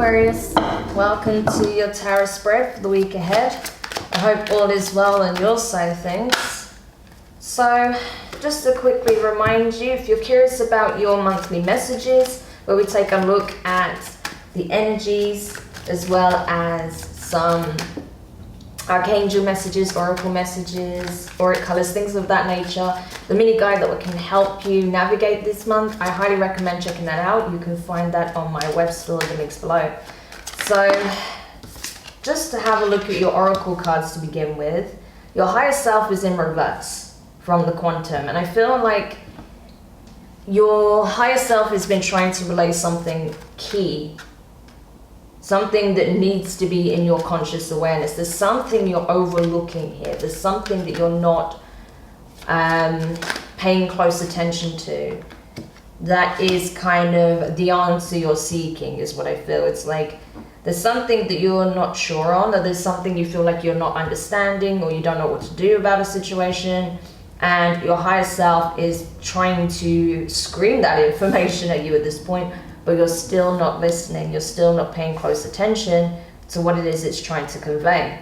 Aquarius, welcome to your tarot spread for the week ahead. I hope all is well on your side of things. So, just to quickly remind you, if you're curious about your monthly messages, where we take a look at the energies as well as some archangel messages, oracle messages, auric colors, things of that nature, the mini guide that can help you navigate this month, I highly recommend checking that out. You can find that on my web store, the links below. So just to have a look at your oracle cards to begin with, your higher self is in reverse from the quantum, and I feel like your higher self has been trying to relay something key, something that needs to be in your conscious awareness. There's something you're overlooking here. There's something that you're not paying close attention to. That is kind of the answer you're seeking, is what I feel. It's like there's something that you're not sure on, or there's something you feel like you're not understanding, or you don't know what to do about a situation, and your higher self is trying to scream that information at you at this point, but you're still not listening, you're still not paying close attention to what it is it's trying to convey.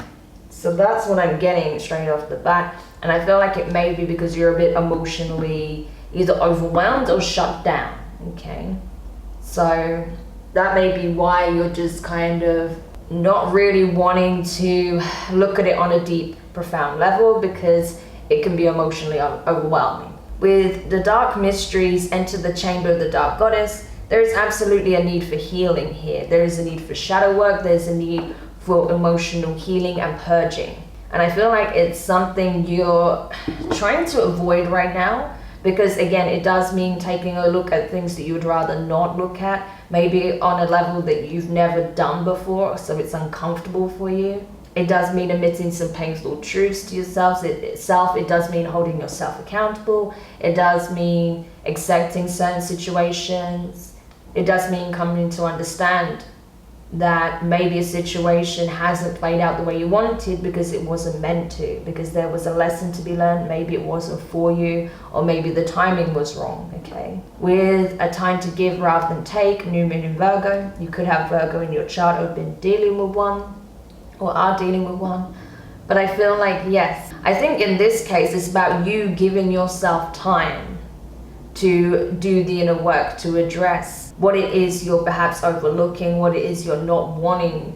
So that's what I'm getting straight off the bat, and I feel like it may be because you're a bit emotionally either overwhelmed or shut down, okay? So that may be why you're just kind of not really wanting to look at it on a deep, profound level, because it can be emotionally overwhelming. With the dark mysteries, enter the chamber of the dark goddess. There is absolutely a need for healing here. There is a need for shadow work. There's a need for emotional healing and purging. And I feel like it's something you're trying to avoid right now, because again, it does mean taking a look at things that you would rather not look at, maybe on a level that you've never done before, so it's uncomfortable for you. It does mean admitting some painful truths to yourself. It does mean holding yourself accountable. It does mean accepting certain situations. It does mean coming to understand that maybe a situation hasn't played out the way you wanted because it wasn't meant to, because there was a lesson to be learned. Maybe it wasn't for you, or maybe the timing was wrong, okay? With a time to give rather than take, new moon in Virgo. You could have Virgo in your chart or have been dealing with one, or are dealing with one. But I feel like, yes, I think in this case, it's about you giving yourself time to do the inner work, to address what it is you're perhaps overlooking, what it is you're not wanting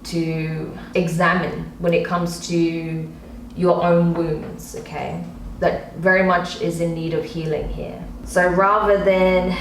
to examine when it comes to your own wounds, okay? That very much is in need of healing here. So rather than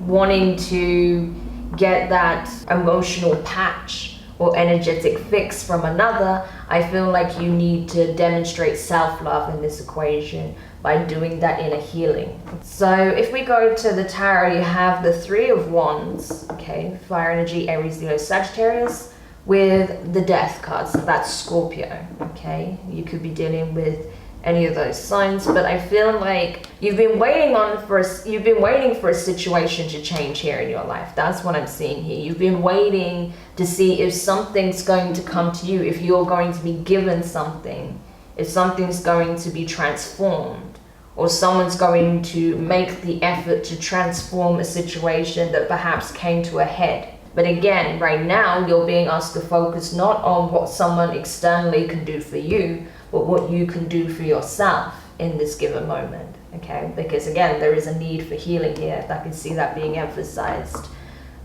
wanting to get that emotional patch or energetic fix from another, I feel like you need to demonstrate self-love in this equation by doing that inner healing. So if we go to the tarot, you have the Three of Wands, okay, fire energy, Aries, Leo, Sagittarius, with the Death card, so that's Scorpio, okay? You could be dealing with any of those signs, but I feel like you've been waiting for a situation to change here in your life. That's what I'm seeing here. You've been waiting to see if something's going to come to you, if you're going to be given something, if something's going to be transformed, or someone's going to make the effort to transform a situation that perhaps came to a head. But again, right now, you're being asked to focus not on what someone externally can do for you, but what you can do for yourself in this given moment, okay? Because again, there is a need for healing here. I can see that being emphasized.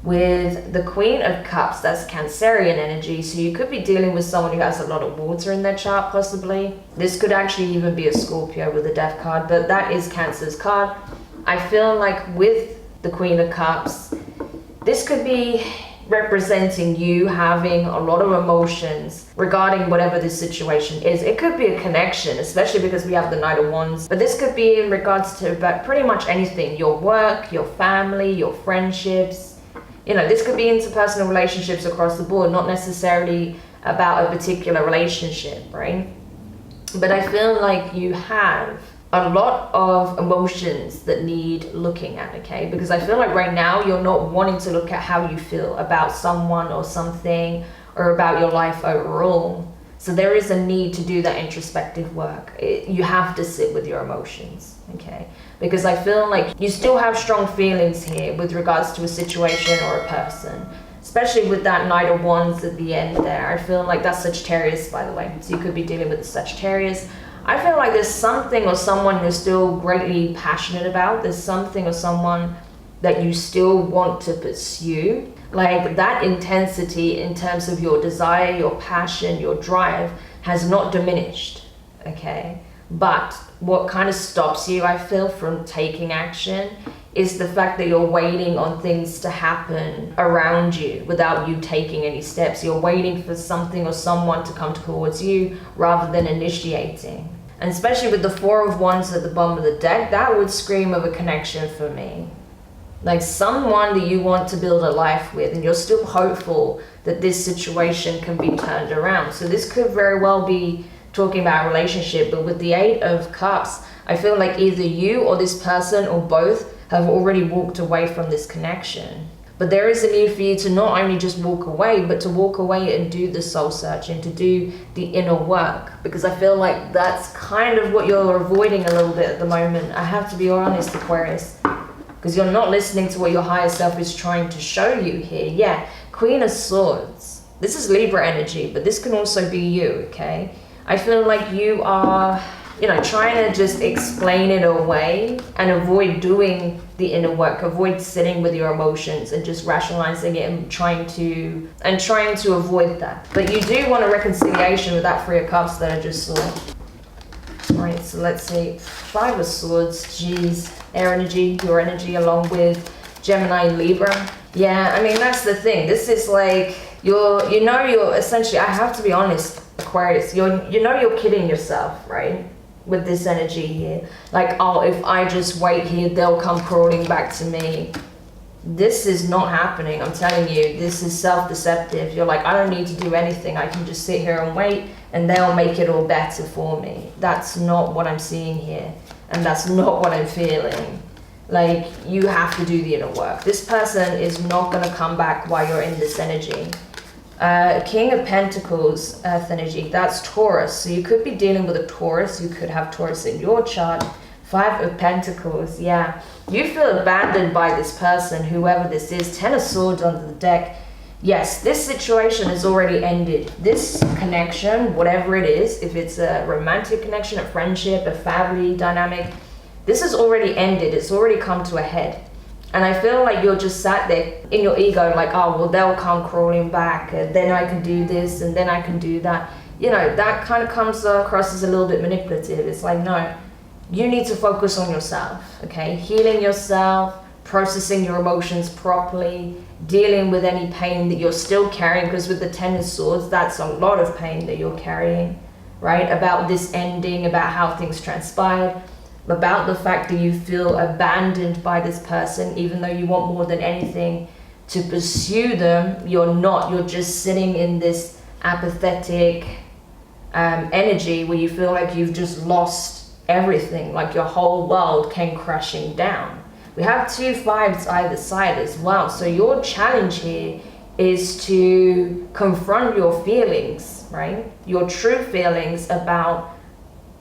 With the Queen of Cups, that's Cancerian energy, so you could be dealing with someone who has a lot of water in their chart, possibly. This could actually even be a Scorpio with a Death card, but that is Cancer's card. I feel like with the Queen of Cups, this could be representing you having a lot of emotions regarding whatever this situation is. It could be a connection, especially because we have the Knight of Wands, but this could be in regards to pretty much anything: your work, your family, your friendships. You know, this could be interpersonal relationships across the board, not necessarily about a particular relationship, right? But I feel like you have a lot of emotions that need looking at, okay? Because I feel like right now you're not wanting to look at how you feel about someone or something, or about your life overall. So there is a need to do that introspective work. You have to sit with your emotions, okay? Because I feel like you still have strong feelings here with regards to a situation or a person. especially with that Knight of Wands at the end there. I feel like that's Sagittarius, by the way. So you could be dealing with the Sagittarius. I feel like there's something or someone you're still greatly passionate about. There's something or someone that you still want to pursue. Like that intensity in terms of your desire, your passion, your drive has not diminished, okay? But what kind of stops you, I feel, from taking action is the fact that you're waiting on things to happen around you without you taking any steps. You're waiting for something or someone to come towards you rather than initiating. And especially with the Four of Wands at the bottom of the deck, that would scream of a connection for me. Like someone that you want to build a life with, and you're still hopeful that this situation can be turned around. So this could very well be talking about a relationship, but with the Eight of Cups, I feel like either you or this person or both have already walked away from this connection. But there is a need for you to not only just walk away, but to walk away and do the soul searching, to do the inner work. Because I feel like that's kind of what you're avoiding a little bit at the moment. I have to be honest, Aquarius. Because you're not listening to what your higher self is trying to show you here. Yeah, Queen of Swords. This is Libra energy, but this can also be you, okay? I feel like you are, trying to just explain it away and avoid doing the inner work, avoid sitting with your emotions and just rationalizing it and trying to avoid that. But you do want a reconciliation with that Three of Cups that I just saw. All right, so let's see. Five of Swords, geez. Air energy, your energy, along with Gemini and Libra. Yeah, I mean, that's the thing. This is like, you're essentially, I have to be honest, Aquarius, you're kidding yourself, right? With this energy here. Like, oh, if I just wait here, they'll come crawling back to me. This is not happening, I'm telling you. This is self-deceptive. You're like, I don't need to do anything. I can just sit here and wait, and they'll make it all better for me. That's not what I'm seeing here. And that's not what I'm feeling. Like, you have to do the inner work. This person is not going to come back while you're in this energy. King of Pentacles, Earth energy, that's Taurus. So you could be dealing with a Taurus. You could have Taurus in your chart. Five of Pentacles, yeah. You feel abandoned by this person, whoever this is. Ten of Swords under the deck. Yes, this situation has already ended. This connection, whatever it is, if it's a romantic connection, a friendship, a family dynamic, this has already ended. It's already come to a head. And I feel like you're just sat there in your ego like, oh, well, they'll come crawling back, and then I can do this, and then I can do that. That kind of comes across as a little bit manipulative. It's like, no, you need to focus on yourself, okay? Healing yourself, processing your emotions properly, dealing with any pain that you're still carrying, because with the Ten of Swords, that's a lot of pain that you're carrying, right? About this ending, about how things transpired, about the fact that you feel abandoned by this person, even though you want more than anything to pursue them, you're not. You're just sitting in this apathetic energy where you feel like you've just lost everything, like your whole world came crashing down. We have two fives either side as well. So your challenge here is to confront your feelings, right? Your true feelings about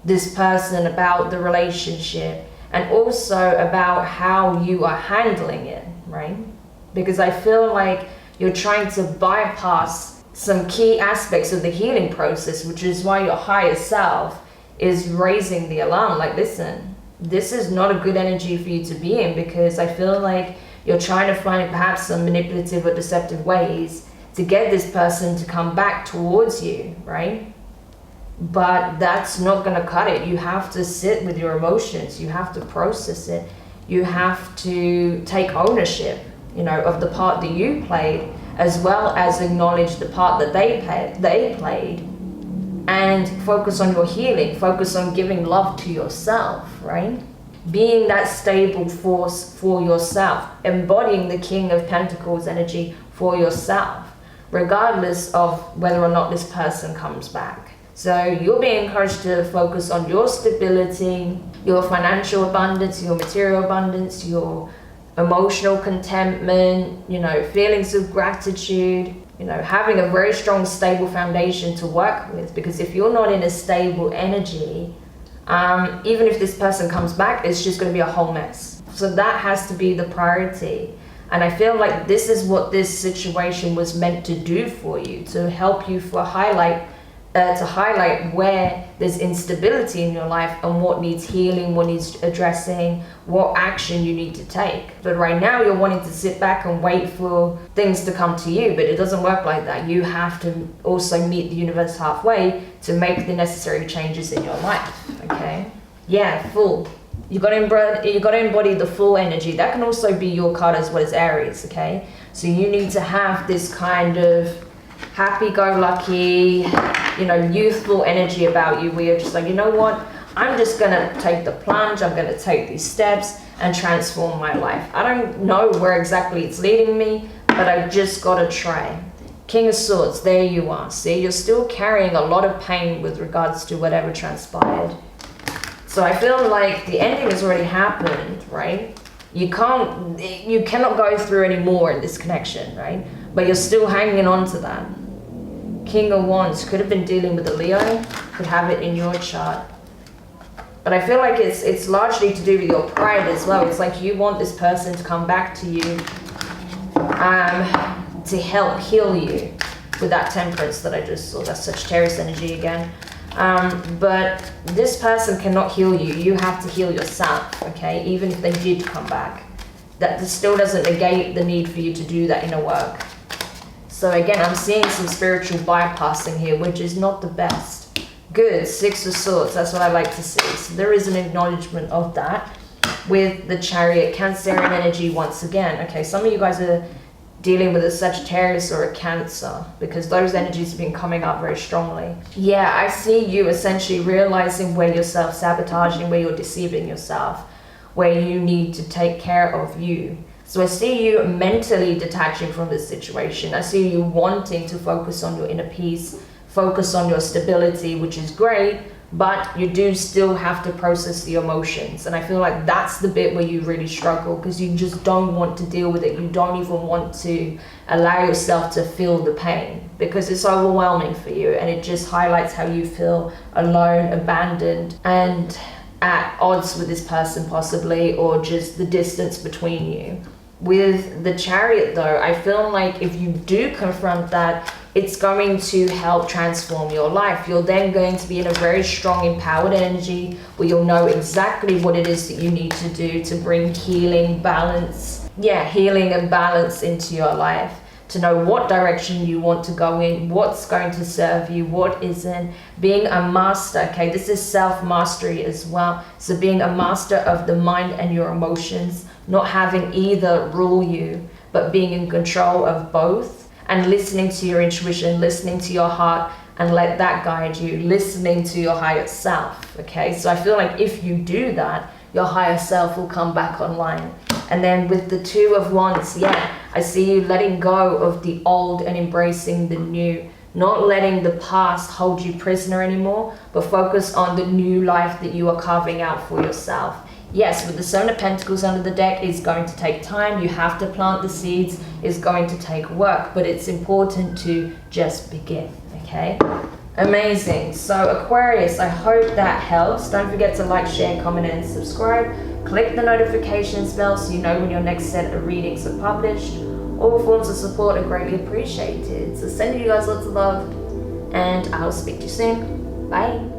this person, about the relationship, and also about how you are handling it, right? Because I feel like you're trying to bypass some key aspects of the healing process, which is why your higher self is raising the alarm. Like, listen, this is not a good energy for you to be in, because I feel like you're trying to find perhaps some manipulative or deceptive ways to get this person to come back towards you, right? But that's not going to cut it. You have to sit with your emotions. You have to process it. You have to take ownership, of the part that you played, as well as acknowledge the part that they played, and focus on your healing. Focus on giving love to yourself, right? Being that stable force for yourself, embodying the King of Pentacles energy for yourself, regardless of whether or not this person comes back. So you're being encouraged to focus on your stability, your financial abundance, your material abundance, your emotional contentment, feelings of gratitude, having a very strong, stable foundation to work with. Because if you're not in a stable energy, even if this person comes back, it's just going to be a whole mess. So that has to be the priority. And I feel like this is what this situation was meant to do for you, to help you to highlight where there's instability in your life and what needs healing, what needs addressing, what action you need to take. But right now you're wanting to sit back and wait for things to come to you, but it doesn't work like that. You have to also meet the universe halfway to make the necessary changes in your life, okay? Yeah, full. You got to embody the full energy. That can also be your card as well as Aries, okay? So you need to have this kind of happy-go-lucky, youthful energy about you, where you're just like, you know what? I'm just gonna take the plunge. I'm gonna take these steps and transform my life. I don't know where exactly it's leading me, but I've just got to try. King of Swords, there you are. See, you're still carrying a lot of pain with regards to whatever transpired. So I feel like the ending has already happened, right? You cannot go through any more in this connection, right? But you're still hanging on to that. King of Wands could have been dealing with a Leo, could have it in your chart. But I feel like it's largely to do with your pride as well. It's like you want this person to come back to you to help heal you with that Temperance that I just saw. That's Sagittarius energy again. But this person cannot heal you. You have to heal yourself, okay? Even if they did come back. That still doesn't negate the need for you to do that inner work. So again, I'm seeing some spiritual bypassing here, which is not the best. Good, Six of Swords, that's what I like to see. So there is an acknowledgement of that with the Chariot, Cancerian energy once again. Okay, some of you guys are dealing with a Sagittarius or a Cancer, because those energies have been coming up very strongly. Yeah, I see you essentially realizing where you're self-sabotaging, where you're deceiving yourself, where you need to take care of you. So I see you mentally detaching from this situation. I see you wanting to focus on your inner peace, focus on your stability, which is great, but you do still have to process the emotions. And I feel like that's the bit where you really struggle, because you just don't want to deal with it. You don't even want to allow yourself to feel the pain, because it's overwhelming for you, and it just highlights how you feel alone, abandoned, and at odds with this person possibly, or just the distance between you. With the Chariot though, I feel like if you do confront that, it's going to help transform your life. You're then going to be in a very strong, empowered energy where you'll know exactly what it is that you need to do to bring healing, balance. Yeah, healing and balance into your life. To know what direction you want to go in, what's going to serve you, what isn't. Being a master, okay, this is self-mastery as well. So being a master of the mind and your emotions, not having either rule you, but being in control of both, and listening to your intuition, listening to your heart, and let that guide you, listening to your higher self, okay? So I feel like if you do that, your higher self will come back online. And then with the Two of Wands, yeah, I see you letting go of the old and embracing the new, not letting the past hold you prisoner anymore, but focus on the new life that you are carving out for yourself. Yes, with the Seven of Pentacles under the deck, it's going to take time. You have to plant the seeds. It's going to take work, but it's important to just begin, okay? Amazing. So Aquarius, I hope that helps. Don't forget to like, share, comment, and subscribe. Click the notifications bell so you know when your next set of readings are published. All forms of support are greatly appreciated. So sending you guys lots of love, and I'll speak to you soon. Bye.